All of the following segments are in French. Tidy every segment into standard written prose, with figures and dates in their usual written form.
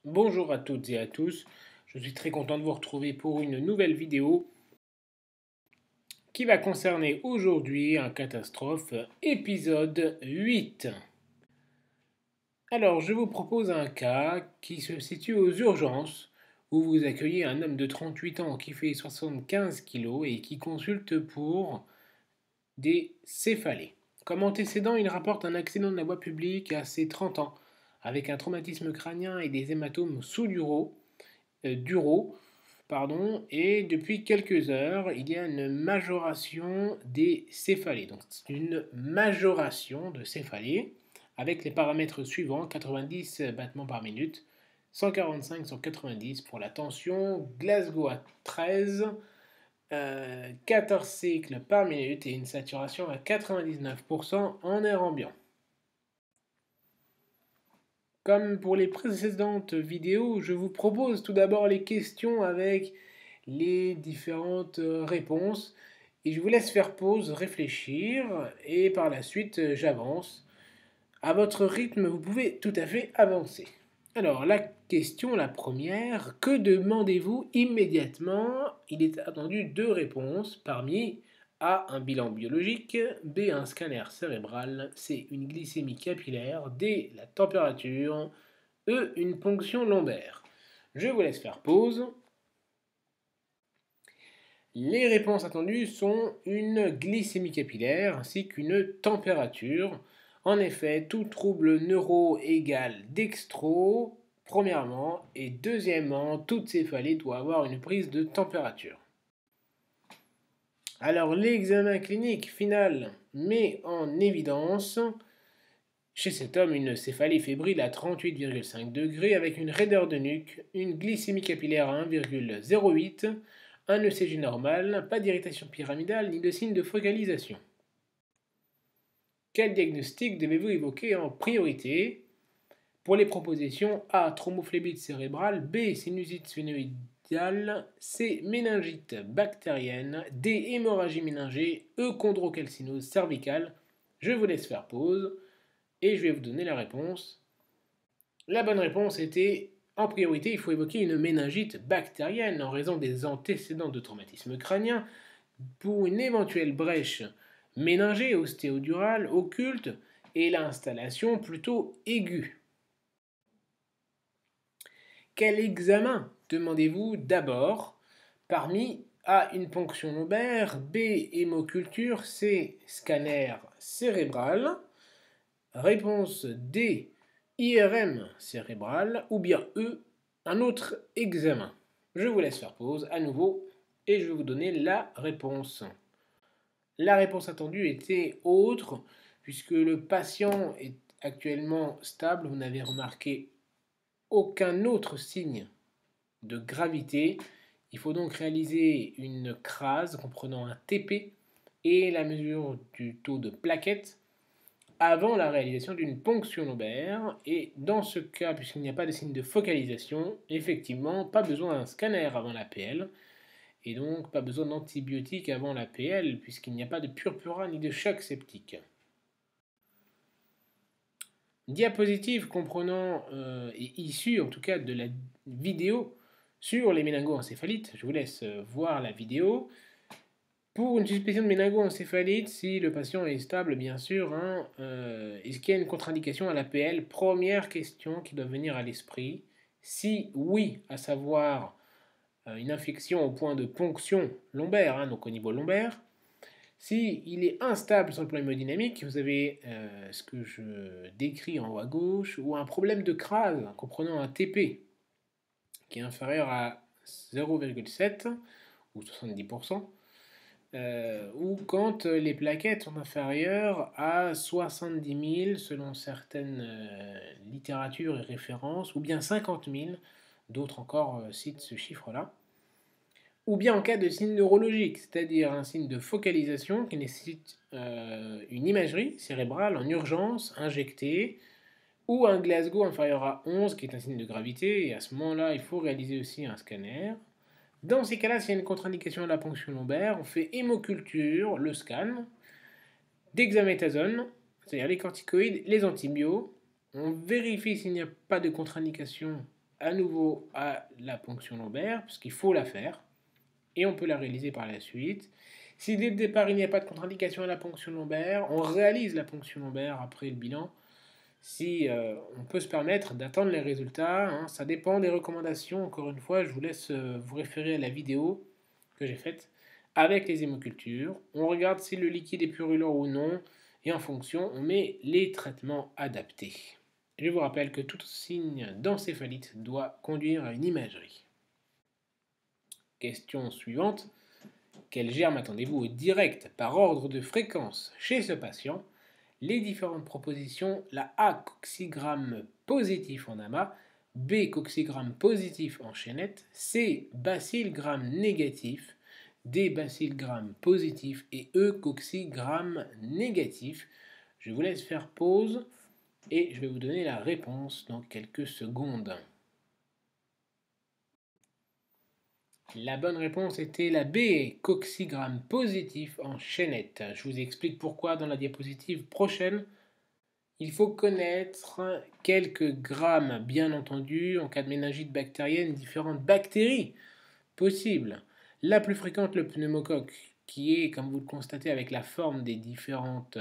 Bonjour à toutes et à tous, je suis très content de vous retrouver pour une nouvelle vidéo qui va concerner aujourd'hui un catastrophe épisode 8. Alors je vous propose un cas qui se situe aux urgences où vous accueillez un homme de 38 ans qui fait 75 kilos et qui consulte pour des céphalées. Comme antécédent, il rapporte un accident de la voie publique à ses 30 ans avec un traumatisme crânien et des hématomes sous-duraux et depuis quelques heures, il y a une majoration des céphalées. Donc c'est une majoration de céphalées avec les paramètres suivants, 90 battements par minute, 145 sur 90 pour la tension, Glasgow à 13, 14 cycles par minute et une saturation à 99% en air ambiant. Comme pour les précédentes vidéos, je vous propose tout d'abord les questions avec les différentes réponses et je vous laisse faire pause, réfléchir et par la suite j'avance. À votre rythme, vous pouvez tout à fait avancer. Alors la question, la première, que demandez-vous immédiatement? Il est attendu deux réponses parmi A, un bilan biologique, B, un scanner cérébral, C, une glycémie capillaire, D, la température, E, une ponction lombaire. Je vous laisse faire pause. Les réponses attendues sont une glycémie capillaire ainsi qu'une température. En effet, tout trouble neuro égale dextro, premièrement, et deuxièmement, toute céphalée doit avoir une prise de température. Alors, l'examen clinique final met en évidence chez cet homme une céphalée fébrile à 38,5 degrés avec une raideur de nuque, une glycémie capillaire à 1,08, un ECG normal, pas d'irritation pyramidale ni de signe de focalisation. Quel diagnostic devez-vous évoquer en priorité? Pour les propositions A, thrombophlébite cérébrale, B, sinusite sphénoïdiale, C, méningite bactérienne, D, hémorragie méningée, E, chondrocalcinose cervicale. Je vous laisse faire pause et je vais vous donner la réponse. La bonne réponse était, en priorité, il faut évoquer une méningite bactérienne en raison des antécédents de traumatisme crânien pour une éventuelle brèche méningée, ostéodurale, occulte et l'installation plutôt aiguë. Quel examen demandez-vous d'abord parmi A, une ponction lombaire, B, hémoculture, C, scanner cérébral, réponse D, IRM cérébral, ou bien E, un autre examen? Je vous laisse faire pause à nouveau et je vais vous donner la réponse. La réponse attendue était autre, puisque le patient est actuellement stable, vous n'avez remarqué aucun autre signe de gravité. Il faut donc réaliser une crase comprenant un TP et la mesure du taux de plaquettes avant la réalisation d'une ponction lombaire. Et dans ce cas, puisqu'il n'y a pas de signe de focalisation, effectivement, pas besoin d'un scanner avant l'APL. Et donc pas besoin d'antibiotiques avant l'APL, puisqu'il n'y a pas de purpura ni de choc septique. Diapositive comprenant et issue en tout cas de la vidéo sur les méningoencéphalites. Je vous laisse voir la vidéo. Pour une suspicion de méningoencéphalite, si le patient est stable, bien sûr, est-ce qu'il y a une contre-indication à l'APL? Première question qui doit venir à l'esprit. Si oui, à savoir une infection au point de ponction lombaire, donc au niveau lombaire. Si il est instable sur le plan hémodynamique, vous avez ce que je décris en haut à gauche, ou un problème de crase comprenant un TP qui est inférieur à 0,7 ou 70%, ou quand les plaquettes sont inférieures à 70 000 selon certaines littératures et références, ou bien 50 000, d'autres encore citent ce chiffre-là. Ou bien en cas de signe neurologique, c'est-à-dire un signe de focalisation qui nécessite une imagerie cérébrale en urgence injectée, ou un Glasgow inférieur à 11 qui est un signe de gravité, et à ce moment-là, il faut réaliser aussi un scanner. Dans ces cas-là, s'il y a une contre-indication à la ponction lombaire, on fait hémoculture, le scan, dexaméthasone, c'est-à-dire les corticoïdes, les antibiotiques. On vérifie s'il n'y a pas de contre-indication à nouveau à la ponction lombaire, puisqu'il faut la faire, et on peut la réaliser par la suite. Si dès le départ il n'y a pas de contre-indication à la ponction lombaire, on réalise la ponction lombaire après le bilan. Si on peut se permettre d'attendre les résultats, hein, ça dépend des recommandations. Encore une fois, je vous laisse vous référer à la vidéo que j'ai faite avec les hémocultures. On regarde si le liquide est purulent ou non, et en fonction, on met les traitements adaptés. Je vous rappelle que tout signe d'encéphalite doit conduire à une imagerie. Question suivante. Quel germe attendez-vous au direct par ordre de fréquence chez ce patient? Les différentes propositions, la A, coccygramme positif en amas, B, coccygramme positif en chaînette, C, bacilgramme négatif, D, bacilgramme positif et E, coccygramme négatif. Je vous laisse faire pause et je vais vous donner la réponse dans quelques secondes. La bonne réponse était la B, coccygramme positif en chaînette. Je vous explique pourquoi dans la diapositive prochaine. Il faut connaître quelques grammes, bien entendu, en cas de méningite bactérienne, différentes bactéries possibles. La plus fréquente, le pneumocoque, qui est, comme vous le constatez, avec la forme des différentes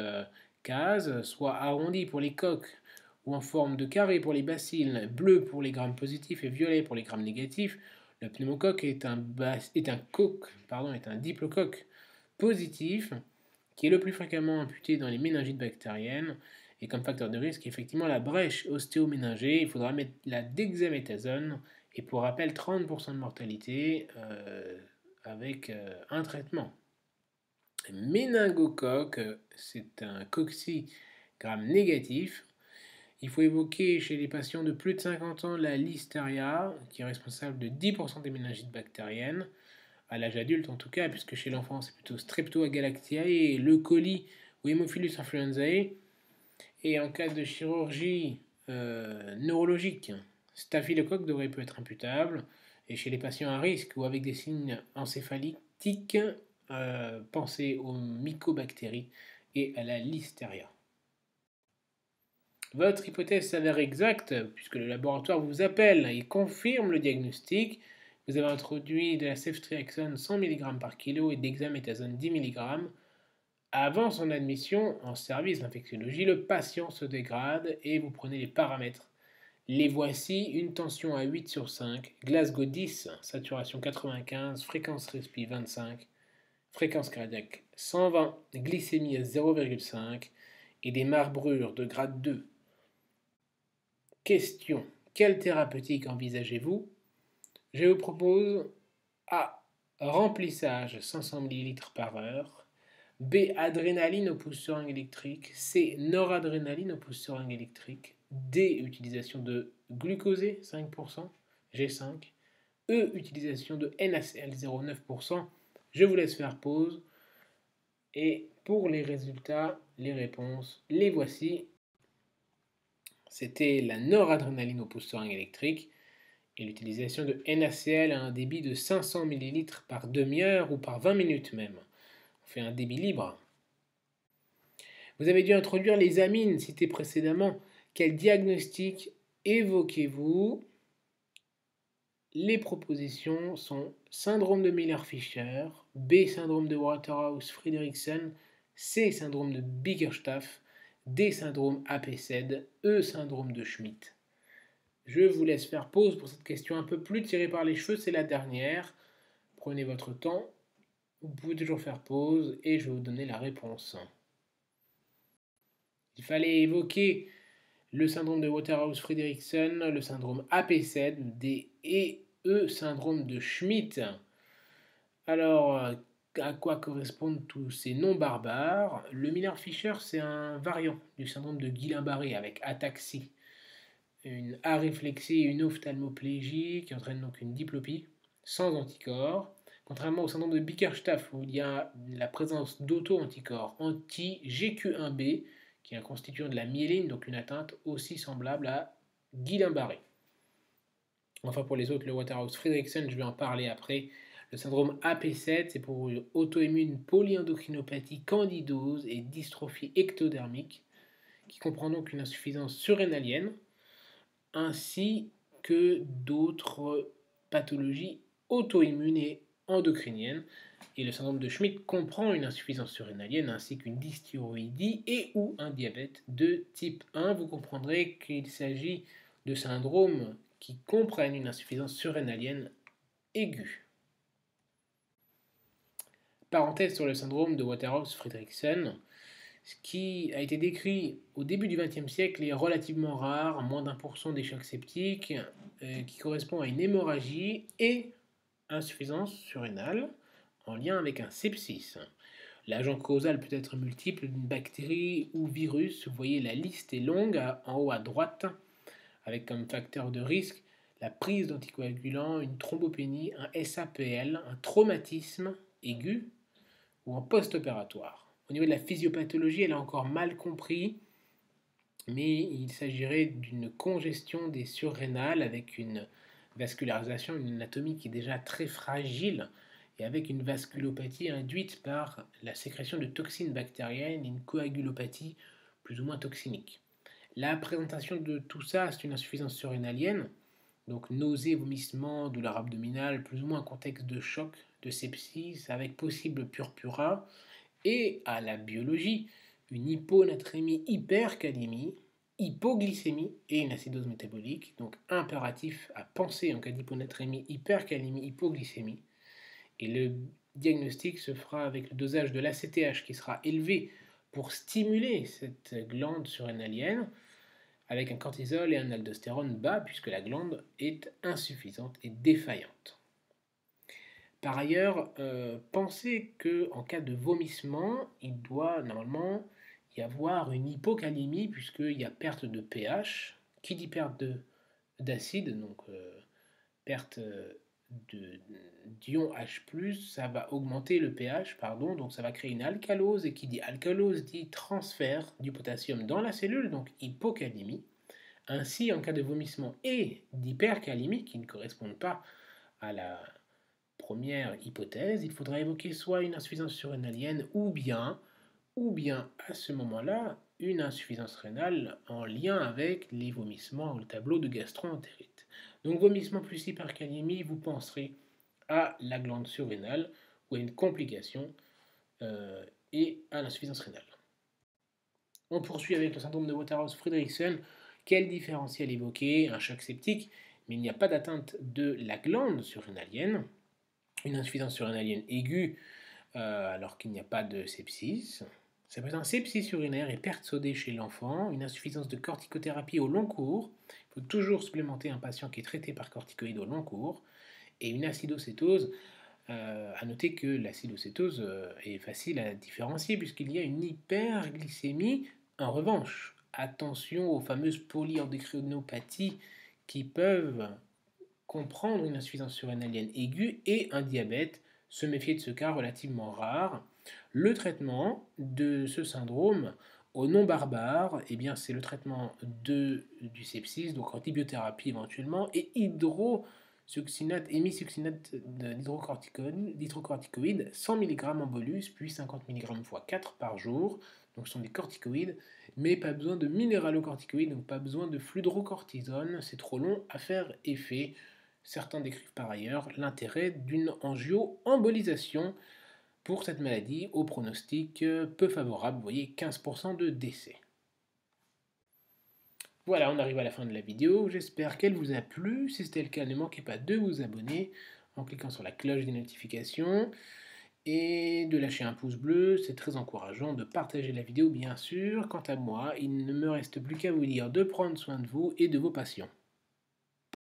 cases, soit arrondi pour les coques ou en forme de carré pour les bacilles, bleu pour les grammes positifs et violet pour les grammes négatifs. Le pneumocoque est un diplocoque positif qui est le plus fréquemment imputé dans les méningites bactériennes. Et comme facteur de risque, effectivement, la brèche ostéoméningée, il faudra mettre la dexaméthasone. Et pour rappel, 30% de mortalité avec un traitement. Méningocoque, c'est un coccygramme négatif. Il faut évoquer chez les patients de plus de 50 ans la listeria, qui est responsable de 10% des méningites bactériennes, à l'âge adulte en tout cas, puisque chez l'enfant c'est plutôt Streptoagalactiae et Le coli ou Haemophilus influenzae. Et en cas de chirurgie neurologique, staphylocoque peut être imputable. Et chez les patients à risque ou avec des signes encéphalitiques, pensez aux mycobactéries et à la listeria. Votre hypothèse s'avère exacte puisque le laboratoire vous appelle et confirme le diagnostic. Vous avez introduit de la ceftriaxone 100 mg par kilo et d'hexaméthasone 10 mg. Avant son admission en service d'infectiologie, le patient se dégrade et vous prenez les paramètres. Les voici: une tension à 8 sur 5, Glasgow 10, saturation 95, fréquence respi 25, fréquence cardiaque 120, glycémie à 0,5 et des marbrures de grade 2. Question: quelle thérapeutique envisagez-vous? Je vous propose A. Remplissage 500 ml par heure. B. Adrénaline au pouce seringue électrique. C. Noradrénaline au pouce seringue électrique. D. Utilisation de glucosé 5%, G5. E. Utilisation de NaCl 0,9%. Je vous laisse faire pause. Et pour les résultats, les réponses, les voici. C'était la noradrénaline au pouce seringue électrique et l'utilisation de NaCl à un débit de 500 ml par demi-heure ou par 20 minutes même. On fait un débit libre. Vous avez dû introduire les amines citées précédemment. Quel diagnostic évoquez-vous? Les propositions sont syndrome de Miller-Fisher, B. syndrome de Waterhouse-Friderichsen, C. syndrome de Bickerstaff, D. syndrome APZ, E. syndrome de Schmidt. Je vous laisse faire pause pour cette question un peu plus tirée par les cheveux, c'est la dernière. Prenez votre temps, vous pouvez toujours faire pause et je vais vous donner la réponse. Il fallait évoquer le syndrome de Waterhouse-Friderichsen, le syndrome APZ, D et E, syndrome de Schmidt. Alors, à quoi correspondent tous ces noms barbares? Le Miller-Fisher, c'est un variant du syndrome de Guillain-Barré avec ataxie, une aryflexie et une ophtalmoplégie qui entraîne donc une diplopie sans anticorps, contrairement au syndrome de Bickerstaff où il y a la présence d'auto-anticorps anti-GQ1B qui est un constituant de la myéline, donc une atteinte aussi semblable à Guillain-Barré. Enfin pour les autres, le Waterhouse-Friderichsen, je vais en parler après. Le syndrome AP7, c'est pour une auto-immune polyendocrinopathie candidose et dystrophie ectodermique, qui comprend donc une insuffisance surrénalienne, ainsi que d'autres pathologies auto-immunes et endocriniennes. Et le syndrome de Schmidt comprend une insuffisance surrénalienne ainsi qu'une dysthyroïdie et ou un diabète de type 1. Vous comprendrez qu'il s'agit de syndromes qui comprennent une insuffisance surrénalienne aiguë. Parenthèse sur le syndrome de Waterhouse-Friderichsen. Ce qui a été décrit au début du XXe siècle est relativement rare, moins d'1% des chocs septiques, qui correspond à une hémorragie et insuffisance surrénale en lien avec un sepsis. L'agent causal peut être multiple d'une bactérie ou virus. Vous voyez, la liste est longue en haut à droite, avec comme facteur de risque la prise d'anticoagulants, une thrombopénie, un SAPL, un traumatisme aigu ou en post-opératoire. Au niveau de la physiopathologie, elle est encore mal comprise, mais il s'agirait d'une congestion des surrénales avec une vascularisation, une anatomie qui est déjà très fragile et avec une vasculopathie induite par la sécrétion de toxines bactériennes et une coagulopathie plus ou moins toxinique. La présentation de tout ça, c'est une insuffisance surrénalienne, donc nausées, vomissements, douleur abdominale, plus ou moins un contexte de choc, de sepsis, avec possible purpura, et à la biologie, une hyponatrémie, hypercalémie, hypoglycémie et une acidose métabolique. Donc impératif à penser en cas d'hyponatrémie, hypercalémie, hypoglycémie. Et le diagnostic se fera avec le dosage de l'ACTH qui sera élevé pour stimuler cette glande surrénalienne, avec un cortisol et un aldostérone bas puisque la glande est insuffisante et défaillante. Par ailleurs, pensez qu'en cas de vomissement, il doit normalement y avoir une hypocalémie puisqu'il y a perte de pH. Qui dit perte d'acide, donc perte d'ion H+, ça va augmenter le pH, donc ça va créer une alcalose, et qui dit alcalose dit transfert du potassium dans la cellule, donc hypocalémie. Ainsi, en cas de vomissement et d'hypercalémie, qui ne correspondent pas à la première hypothèse, il faudra évoquer soit une insuffisance surrénalienne ou bien à ce moment-là une insuffisance rénale en lien avec les vomissements ou le tableau de gastro-entérite. Donc vomissement plus hypercalémie, vous penserez à la glande surrénale ou à une complication et à l'insuffisance rénale. On poursuit avec le syndrome de Waterhouse-Friderichsen. Quel différentiel évoqué? Un choc septique, mais il n'y a pas d'atteinte de la glande surrénalienne. Une insuffisance surrénalienne aiguë alors qu'il n'y a pas de sepsis. Ça peut être un sepsis urinaire et perte sodée chez l'enfant, une insuffisance de corticothérapie au long cours. Il faut toujours supplémenter un patient qui est traité par corticoïdes au long cours. Et une acidocétose. À noter que l'acidocétose est facile à différencier puisqu'il y a une hyperglycémie. En revanche, attention aux fameuses polyendocrinopathies qui peuvent comprendre une insuffisance surrénalienne aiguë et un diabète. Se méfier de ce cas relativement rare. Le traitement de ce syndrome au non barbare, eh bien, c'est le traitement du sepsis, donc antibiothérapie éventuellement, et hydrosuccinate, hémisuccinate d'hydrocorticoïdes, 100 mg en bolus, puis 50 mg x 4 par jour. Donc ce sont des corticoïdes, mais pas besoin de minéralocorticoïdes, donc pas besoin de fludrocortisone, c'est trop long à faire effet. Certains décrivent par ailleurs l'intérêt d'une angio-embolisation pour cette maladie au pronostic peu favorable, vous voyez 15% de décès. Voilà, on arrive à la fin de la vidéo, j'espère qu'elle vous a plu. Si c'était le cas, ne manquez pas de vous abonner en cliquant sur la cloche des notifications et de lâcher un pouce bleu, c'est très encourageant, de partager la vidéo bien sûr. Quant à moi, il ne me reste plus qu'à vous dire de prendre soin de vous et de vos patients.